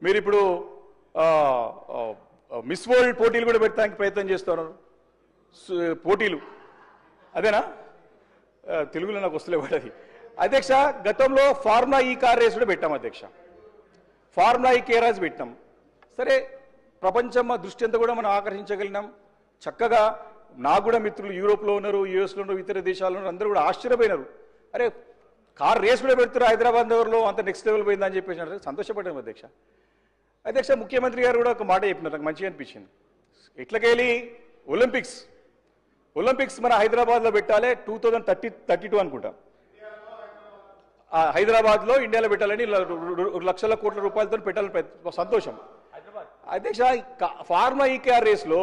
మీరు ఇప్పుడు miss world పోటీలు కూడా పెట్టడానికి ప్రయత్నం చేస్తున్నారు. పోటీలు అదేనా? తెలుగులో నాకు వస్తలేవు అది. అధ్యక్ష, గతంలో ఫార్ములా ఈ కార్ రేస్ కూడా పెట్టాం అధ్యక్ష. ఫార్ములా ఈ కేరాజ్ పెట్టినాం. సరే, ప్రపంచం దృష్టి అంతా కూడా మనం ఆకర్షించగలిగినాం. చక్కగా నాకు కూడా మిత్రులు యూరోప్లో ఉన్నారు, యూఎస్లో ఉన్నారు, ఇతర దేశాల్లో ఉన్నారు, అందరూ కూడా ఆశ్చర్యపోయినారు. అరే, కార్ రేస్ కూడా పెడుతున్నారు హైదరాబాద్ నగర్లో, అంత నెక్స్ట్ లెవెల్ పోయిందని చెప్పేసి సంతోషపడ్డాం అధ్యక్ష. అధ్యక్ష, ముఖ్యమంత్రి గారు కూడా ఒక మాట చెప్పినారు, నాకు మంచిగా అనిపించింది. ఇట్లకెళ్ళి ఒలింపిక్స్ మన హైదరాబాద్లో పెట్టాలి 2032 అనుకుంటా. హైదరాబాద్లో ఇండియాలో పెట్టాలని లక్షల కోట్ల రూపాయలతో పెట్టాలని సంతోషం. అధ్యక్ష, ఫార్మా ఈకేఆర్ రేస్లో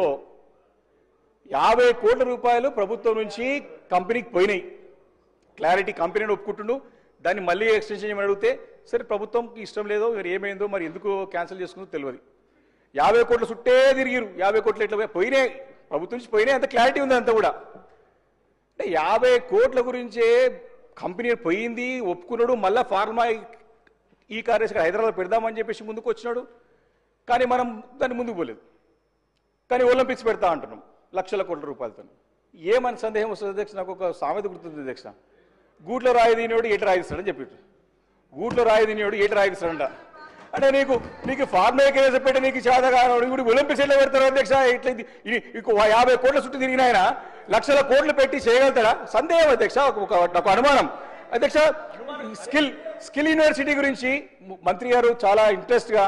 50 కోట్ల రూపాయలు ప్రభుత్వం నుంచి కంపెనీకి పోయినాయి. క్లారిటీ కంపెనీని ఒప్పుకుంటుండు, దాన్ని మళ్ళీ ఎక్స్టెన్షన్ చేయమని అడిగితే సరే ప్రభుత్వంకి ఇష్టం లేదో, మరి ఏమైందో, మరి ఎందుకు క్యాన్సిల్ చేసుకుందో తెలియదు. 50 కోట్ల చుట్టే తిరిగిరు. 50 కోట్లు ఎట్లా పోయినాయి, ప్రభుత్వం నుంచి పోయినాయి, అంత క్లారిటీ ఉంది అంతా కూడా. అంటే 50 కోట్ల గురించే కంపెనీ పోయింది, ఒప్పుకున్నాడు, మళ్ళీ ఫార్మా ఈ కార్ రేస్ హైదరాబాద్ పెడదామని చెప్పేసి ముందుకు వచ్చినాడు. కానీ మనం దాన్ని ముందుకు పోలేదు. కానీ ఒలింపిక్స్ పెడతా అంటున్నాం లక్షల కోట్ల రూపాయలతో. ఏమని సందేహం వస్తుంది అధ్యక్ష? నాకు ఒక సామెత గుర్తుంది అధ్యక్ష, గూట్లో రాయి తినేవాడు ఏటి రాయిస్తాడని చెప్పి. గూట్లో రాయి తినేవాడు ఏటి రాయిస్తాడంట. అంటే నీకు ఫార్మా కేసు పెట్టి నీకు చేత కానివాడు ఇప్పుడు ఒలింపిక్స్ ఎట్లా పెడతారు అధ్యక్ష? ఇట్లా 50 కోట్ల చుట్టూ తిరిగిన ఆయన లక్షల కోట్లు పెట్టి చేయగలుగుతాడా? సందేహం అధ్యక్ష, ఒక అనుమానం అధ్యక్ష. స్కిల్ యూనివర్సిటీ గురించి మంత్రి గారు చాలా ఇంట్రెస్ట్గా